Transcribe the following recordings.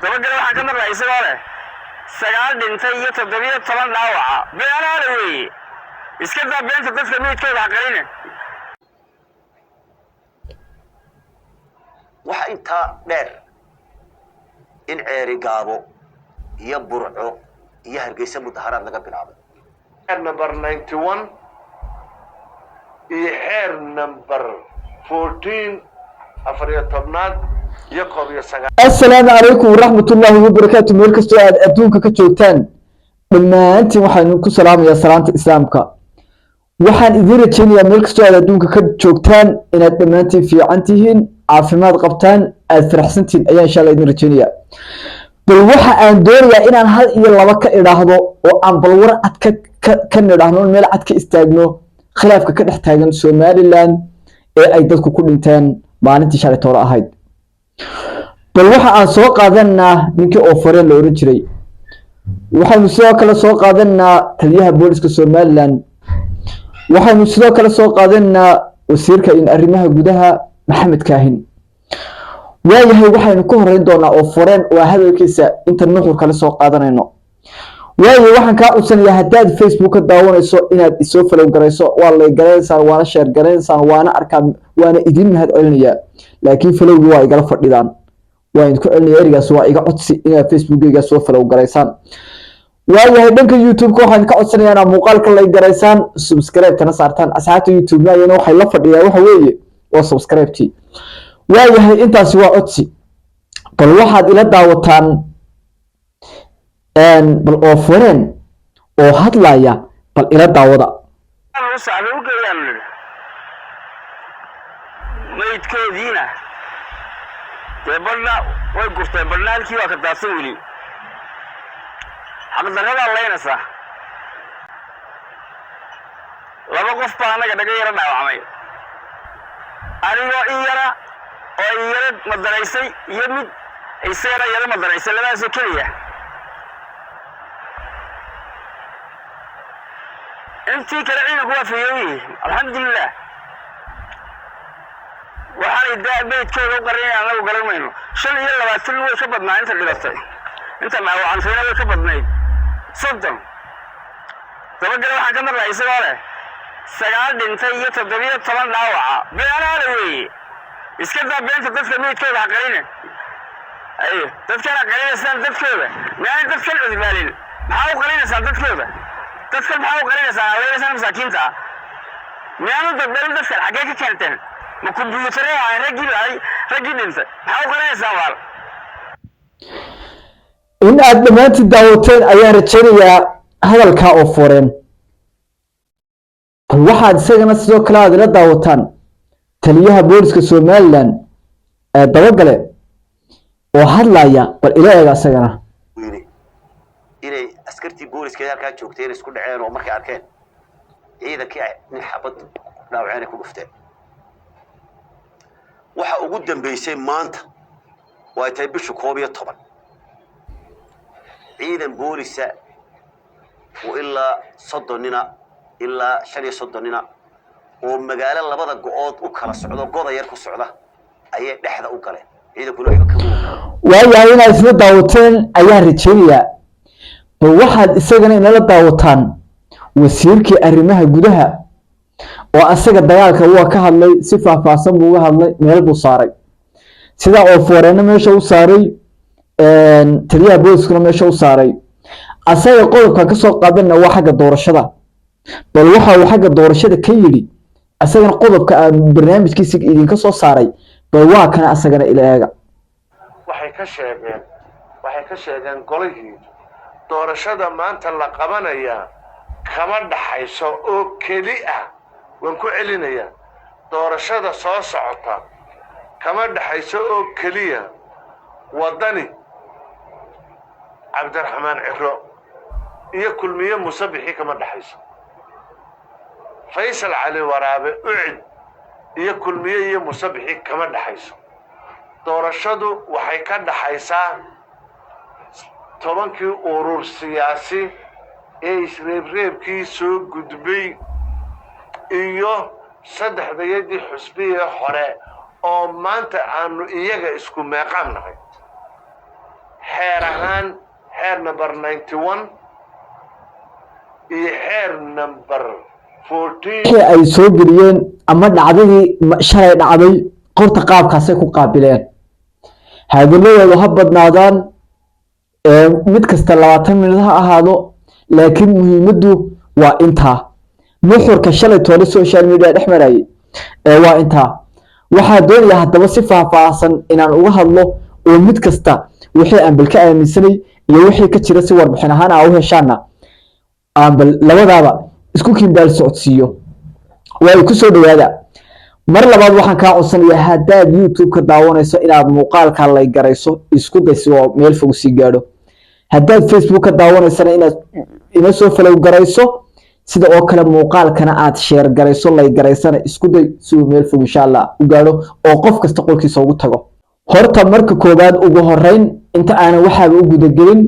dabagale waxaan ka maqlay isagoo leh 9 dhintay iyo 7 dhaawaca beelaale weeye iska daa beenta dadka meydkooda ha qarine waxa inta dheer in ceeri gaabo iyo burco iyo hargeysa mudaharaad laga bilaabay number 91 iyo heer number 14 afariyo-tobnaad iyo koob iyo sagaal. Assalaamu calaykum waraxmatullaahi wabarakaatuh. meel kastoo aad adduunka ka joogtaan dhammaantiin waxaan ku salaamayaa salaanta islaamka. waxaan idin rajaynayaa meel kastoo aad adduunka ka joogtaan inaad dhammaantiin fiican tihiin, caafimaad qabtaan, aad faraxsantiin ayaan insha Allah idin rajaynayaa. bal waxa aan doonayaa inaan hal iyo laba ka idhaahdo oo aan bal war cad ka nidhaahno meel cad ka istaagno khilaafka ka dhex taagan Somaliland ee ay dadku ku dhinteen maalintii shalay toona ahayd. bal waxa aan soo qaadanaa ninkii oo fareen la oran jiray, waxaanu sidoo kale soo qaadanaa taliyaha booliska Somaliland, waxaanu sidoo kale soo qaadanaa wasiirka arrimaha gudaha Maxamed Kaahin. waayahay waxaynu ku horeyn doonaa oo fareen oo hadalkiisa inta nuxur kale soo qaadanayno. waayahay waxaan kaa codsanayaa haddaad Facebook ka daawanayso inaad isoo follow garayso, waa la garaysaa, waana share garaysaa, waana arkaa, waana idin mahad celinayaa. laakiin followgi waa igala fadhidaan, waan idinku celinayaa erigaas waa iga codsi inaad Facebookgayga soo follow garaysaan. waayahay dhanka YouTube-ka waxaan ka codsanayaa inaad muuqaalka like garaysaan, subscribe-tana saartaan. asxaabta YouTube-na ayana waxay la fadhiyaan waxa weeye waa subscribe-tii. waayahay intaasi waa codsi. bal waxaad ila daawataan bal oo fareen oo hadlaya bal ila daawada. meydkoodiina dee badhna way gurteen, badhnaalkii waa ka daadsan weli xaqdarradaa laynaysaa. 2 qof baa annaga naga yara dhaawacmay, anigoo in yara oo in yara madaraysay iyo mid isagana yara madaraysay, labadaasoo keliya. intii kale ciidanku waa fiyoyihi alxamdulilah. waxaanay daa meydkooda u qarinayaan anagu garan mayno. 25 way ka badnaa inta dhibatay, inta dhaawacantayna way ka badnayd 30. dabagale waxaan ka maqlay isagoo leh 9 dhintay iyo 7 dhaawaca beelaale weeye iska daa beenta dadka meydkooda ha qarine dadkana qarinaysaan dadkooda miyaan dadkan cudbaalin. maxaa u qarinaysaan dadkooda? dadkan maxaa u qarinaysaan haweenaysan masaakiinta ah? miyaanu dadbalin dadkan xaggee ka keenteen? ma kumbuyuutaree ahay raggii dhintay maxaa u qarinaysaan waal? in aad dhammaantiin daawateen ayaan rajaynayaa hadalkaa oo fareen. bal waxaad isagana sidoo kale aad ila daawataan taliyaha booliska Somaliland ee dabagale oo hadlaya bal ila eega isagana. inay askartii booliska halka joogteen isku dhaceen oo markay arkeen ciidankii nin xabad dhaawaceen ku dhufteen. waxa ugu dambeysay maanta waa tay bisha 11 ciidan boolisa oo ilaa 30 nina ilaa 35 nina oo magaalo labada go'ood u kala socdo goda yar ku socda ayay dhexda u galeen. ciidankuna waxba ka muuqan. waayahay inaad isla daawateen ayaan rajaynayaa. bal waxaad isagana inala daawataan wasiirkii arrimaha gudaha oo asaga dagaalka waa ka hadlay, si faahfaahsan buu uga hadlay, meel buu saaray sida oo foreena meesha u saaray, taliyaha booliskuna meesha u saaray. asaga qodobka ka soo qaadana waa xagga doorashada. bal waxa uu xagga doorashada ka yiri asagana qodobka aan barnaamijkiisa idinka soo saaray bal waa kana asagana ila eega. waxay ka sheegeen golihii doorashada maanta la qabanaya kama dhaxayso oo keli ah. waan ku celinayaa, doorashada soo socota kama dhaxayso oo keliya wadani Cabdiraxmaan Ciro iyo kulmiye musabixi kama dhaxayso. Faysal Cali Waraabe ucid iyo kulmiye iyo musabixi kama dhaxayso. doorashadu waxay ka dhaxaysaa 10 urur siyaasi ee isreebreebkii soo gudbay iyo 3 xusbiye hore oo maanta aanu iyaga isku meeqaan nahay. xeer number 91 iyo xeer number 14 wixii ay soo geliyeen ama dhacdadii shalay dhacday qorta qaabkaasay ku qaabileen hadalladooda ha badnaadaan mid kasta 20 minute ha ahaado laakiin muhiimaddu waa intaa nuxurka shalay toole social media dhex marayay waa intaa waxaa doonayaa haddaba si faahfaahsan inaan uga hadlo oo mid kasta wixii aan bal ka aaminsanay iyo wixii ka jira si warbixin ahaan aan u heshaana aan bal labadaaba isku kiimbaal socodsiiyo way ku soo dhawaada mar labaad waxaan kaa codsanayaa haddaad YouTube ka daawanayso inaad muuqaalka like garayso isku dayso oo meel fog sii gaadho haddaad Facebook ka daawanaysana inaad ina soo follow garayso sida oo kale muuqaalkana aad share garayso like garaysana isku day si uu meel fog insha Allah u gaadho oo qof kasta qolkiisa ugu tago horta marka koobaad ugu horeyn inta aanan waxaaba u guda gelin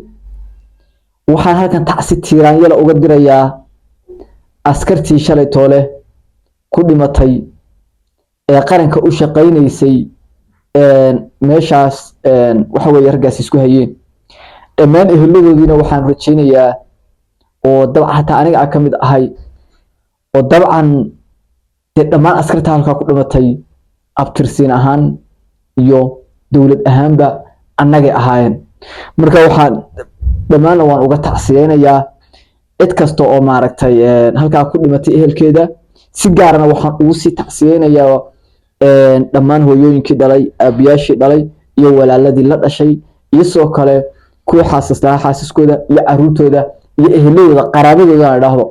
waxaan halkan tacsi tiiraanyada uga dirayaa askartii shalay toole ku dhimatay ee qaranka u shaqaynaysay meeshaas waxa weeye raggaas isku hayeen dhammaan eheladoodiina waxaan rajaynayaa oo dabcan hataa aniga ka mid ahay oo dabcan dhammaan askarta halkaa ku dhimatay abtirsiin ahaan iyo dowlad ahaanba annagay ahaayeen marka waxaan dhammaanna waan uga tacsiyeynayaa cid kasta oo maaragtay halkaa ku dhimatay ehelkeeda si gaarana waxaan ugu sii tacsiyeynayaa dhammaan hooyooyinkii dhalay aabiyaashii dhalay iyo walaaladii la dhashay iyo sidoo kale kuwii xaasastaha xaasaskooda iyo caruurtooda iyo eheladooda qaraabadooda aan idhaahdo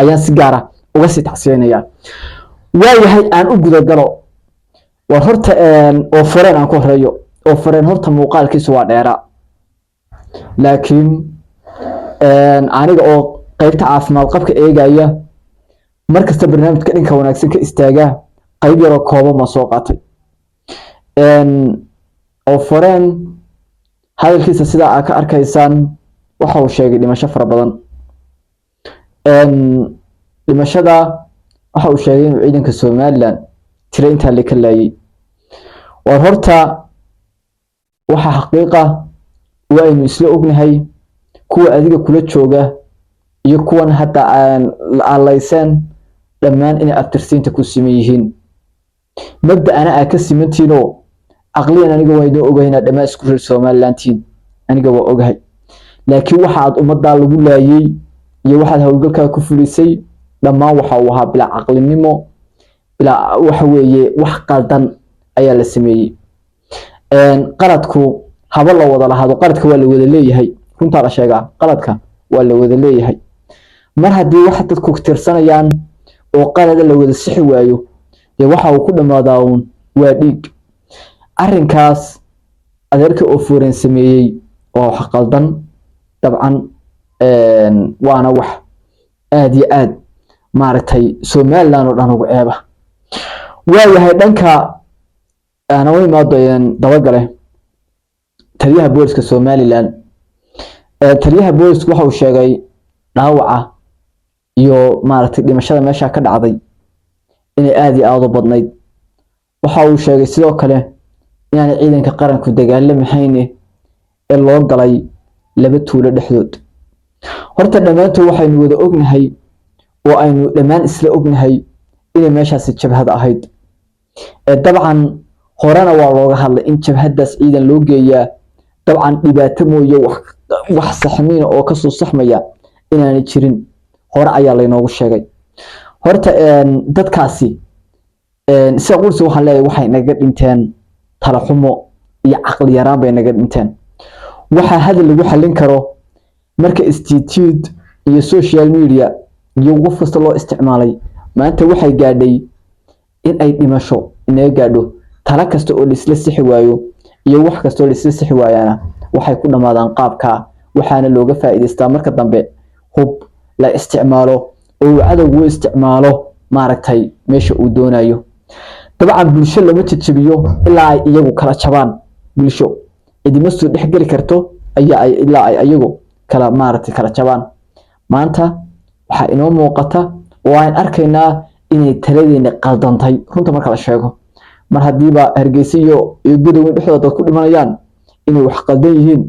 ayaan si gaara uga sii tacsiyeynayaa waayahay aan u gudagalo war horta oo fureen aan ku horeeyo oo fureen horta muuqaalkiisu waa dheeraa laakiin aniga oo qaybta caafimaad qabka eegaya markasta barnaamijka dhanka wanaagsan ka istaagaa qayb yaroo kooban ma soo qaatay oo fureen hadalkiisa sida aad ka arkaysaan waxa uu sheegay dhimasho fara badan dhimashada waxa uu sheegay inuu ciidanka Somaliland tiro inta la ka laayay war horta waxa xaqiiqa waa inuu isla ognahay kuwa adiga kula jooga iyo kuwan hadda aan laysan dhammaan inay abtirsiinta ku simeeyeen mabda ana ka simantiino aqliyan aniga waa idin ogaynaa dhammaan isku reer Somalilandtiin aniga waa ogahay laakiin waxa aad ummadda lagu laayay iyo waxa hawlgalka ku fulisay dhammaan waxa uu ahaa bila aqlinimo bila waxa weeye wax qaldan ayaa la sameeyay qaladku haba la wada lahaado qaladka waa la wada leeyahay runta la sheegaa qaladka waa la wada leeyahay mar haddii wax dadku tirsanayaan oo qalad la wada sixi waayo ee waxa uu ku dhamaadaa waa dhiig arrinkaas adeerka oo fuureen sameeyay oo wax qaldan dabcan waana wax aad iyo aad maaragtay Somaliland oo dhan ugu eeba waayahay dhanka ana way maadayeen dabagale taliyaha booliska Somaliland taliyaha booliska waxa uu sheegay dhaawaca iyo maaragtay dhimashada meesha ka dhacday inay aad iyo aad u badnayd waxa uu sheegay sidoo kale inaan ciidanka qaranku dagaalamahayn ee loo galay laba tuulo dhexdood horta dhamaantood waxaynu wada ognahay oo aynu dhammaan isla ognahay inay meeshaasi jabhad ahayd dabcan horena waa looga hadlay in jabhadaas ciidan loo geeyaa dabcan dhibaato mooye wax saxmiina oo ka soo saxmaya inaanay jirin hore ayaa laynoogu sheegay horta dadkaasi si qursi waxaan leeyahay waxay naga dhinteen tala xumo iyo caqli yaraan bay naga dhinteen waxa hadal lagu xalin karo marka institute iyo social media iyo qof kasta loo isticmaalay maanta waxay gaadhay in ay dhimasho inaga gaadho tala kasta oo la isla sixi waayo iyo wax kasta oo la isla sixi waayana waxay ku dhamaadaan qaabka waxaana looga faa'iideystaa marka dambe hub la isticmaalo oo cadawgu isticmaalo maaragtay meesha uu doonayo dabcan bulsho lama jajabiyo ilaa ay iyagu kala jabaan bulsho idima soo dhex gali karto ayaa ilaa ay iyagu kala maaragtay kala jabaan maanta waxa inoo muuqata oo aan arkaynaa inay taladeena qaldantay runta marka la sheego mar hadiiba Hargeysa iyo Gudoomiye dhexdooda ku dhimanayaan inay wax qaldan yihiin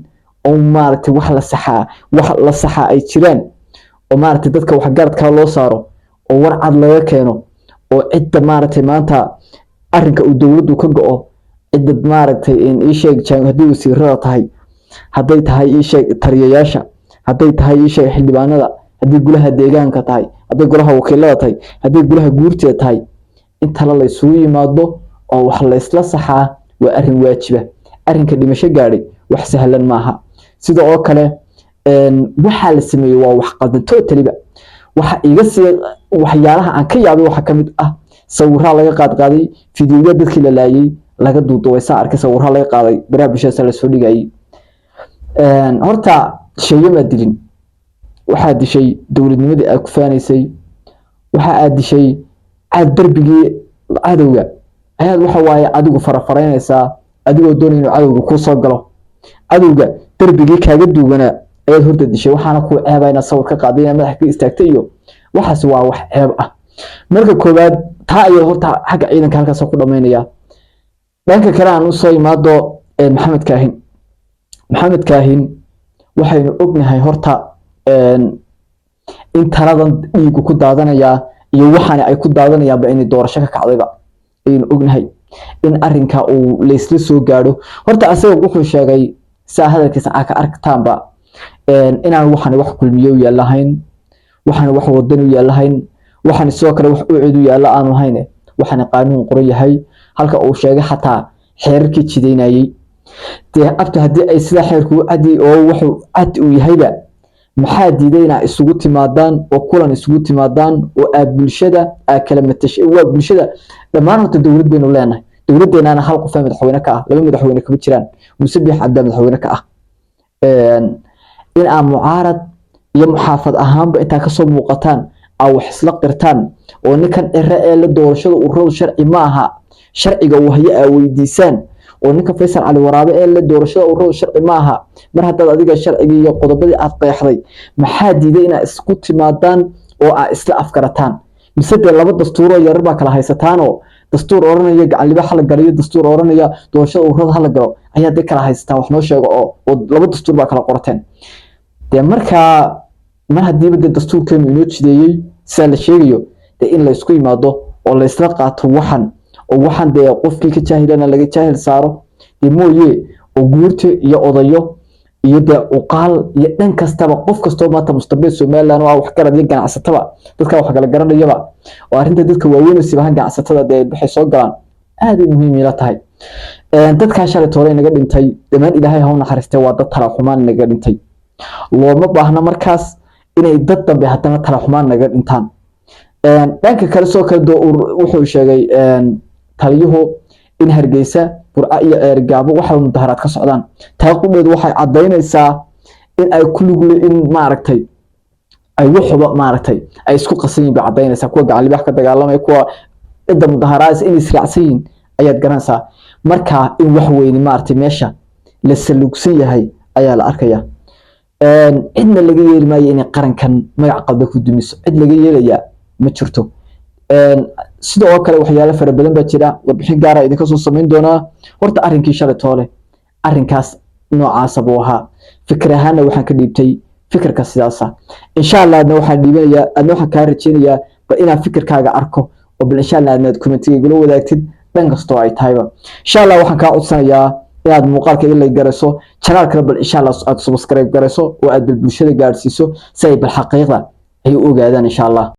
oo maaragtay wax la saxaa ay jiraan oo maaragtay dadka wax garadka loo saaro oo war cad laga keeno oo cidda maaragtay maanta arrinka uu dawladdu ka go'o cidda maaragtay in ii sheeg haddii wasiirada tahay hadday tahay ii sheeg taliyayaasha hadday tahay ii sheeg xildhibaanada haddii golaha deegaanka tahay hadday golaha wakiilada tahay hadday golaha guurteeda tahay inta la isugu yimaado oo wax la isla saxaa waa arrin waajiba arrinka dhimasho gaadhay wax sahlan maaha sida oo kale waxa la sameeyo waa wax qaldan totally waxa iga sii waxyaalaha aan ka yaabay waxa kamid ah sawirra laga qaaday fiidiyoga dadkii la laayay laga duuduubay saa arkay sawirra laga qaaday baraha bulshada la soo dhigay horta sheeyo ma dilin waxa dishay dawladnimadii ay ku faanaysay waxa dishay darbigii cadowga ayaad waxa waaye adigu farafareynaysaa adigoo doonay inuu cadowga ku soo galo cadowga darbigii kaaga duugana ayaad horta dishay waxaana ku ceebayna sawir ka qaaday madax ka istaagtay iyo waxaas waa wax ceeb ah marka koobaad taa ay horta xagga ciidanka halkaas ku dhameynaya dhanka kale aan u soo imaado maxamed kaahin waxaynu ognahay horta in taladan dhiigu ku daadanaya iyo waxaan ay ku daadanayaanba inay doorasho ka kacdayba aynu ognahay in arrinka uu leysla soo gaadho horta asaga wuxuu sheegay saa hadalkiisa ka aragtaanba inaan waxaan wax kulmiyo u yaalahayn waxaan wax wadan u yaalahayn waxaan sidoo kale wax u cid u yaala aan lahayn waxaan qaanuun qoran yahay halka uu sheegay xataa xeerarkii jideynayay abta haddii ay sida xeerku cadi oo wuxuu cad u yahayba maxaa diidayna isugu timaadaan oo kulan isugu timaadaan oo bulshada kala matashay waa bulshada dhammaan horta dawladdeenu leenahay dawladdeena hal qof madaxweyne ka ah laba madaxweyne kama jiraan musabix cabdi madaxweyne ka ah in aan mucaarad iyo muxaafad ahaanba inta ka soo muuqataan aw wax isla qirtaan oo ninkan dheere ee la doorashada ururada sharci ma aha sharciga uu hayo ay weydiisaan oo ninka Faysal Cali Waraabe ee la doorashada ururada sharci ma aha mar hadda adiga sharciga iyo qodobadii aad qeexday maxaa diiday in isku timaadaan oo ay isla afkarataan mise laba dastuur oo yar baa kala haysataan oo dastuur oranaya gacan liba xal galiyo dastuur oranaya doorashada ururada hal galo ayaa de kala haysataan wax noo sheego oo laba dastuur baa kala qorteen marka mar haddii dastuurkeenu inoo jideeyay sida la sheegayo in la isku yimaado oo la isla qaato waxan de qofkii ka jaahilana laga jaahil saaro mooye oo guurta iyo odayo iyo de uqaal iyo dhan kastaba qof kastoo maanta mustaqbal Soomaaliland waa wax garad iyo ganacsatada dadka wax kala garanayaba oo arrinta dadka waaweyn si baahan ganacsatada de waxay soo galaan aad u muhiim ila tahay dadka shalay toole naga dhintay dhamaan Ilaahay ha u naxariistay waa dad tala xumaan naga dhintay looma baahna markaas inay dad dambe haddana tala xumaan naga dhintaan dhanka kale soo kale wuxuu sheegay taliyuhu in Hargeysa Burca iyo Eergaabo waxa mudaharaad ka socdaan taaqadeedu waxay cadeynaysaa in ay kulligood in maaragtay ay waxba maaragtay ay isku qasan yihiin cadeynaysaa kuwa gacan libax ka dagaalamay kuwa cidda mudaharaad in israacsan ayaad garanaysaa marka in wax weyn maaragtay meesha la salugsan yahay ayaa la arkaya cidna laga yeeri maayo in qarankan magac qaldan ku dumiso cid laga yeelaya ma jirto sidoo kale waxyaalo fara badan baa jira warbixin gaar ah idinka soo sameyn doonaa horta arrinkii shalay toole arrinkaas noocaas buu ahaa fikir ahaan waxaan ka dhiibtay fikirka sidaasa insha Allah waxaan dhiibanayaa waxaan ka rajeynayaa bal inaan fikirkaaga arko oo bal insha Allah aad commentiga gula wadaagtid dhan kastoo ay tahayba insha Allah waxaan ka codsanayaa inaad muuqaalka ilaa garayso channelka bal insha Allah aad subscribe garayso oo aad bulshada gaarsiiso si ay bal xaqiiqda ay u ogaadaan insha Allah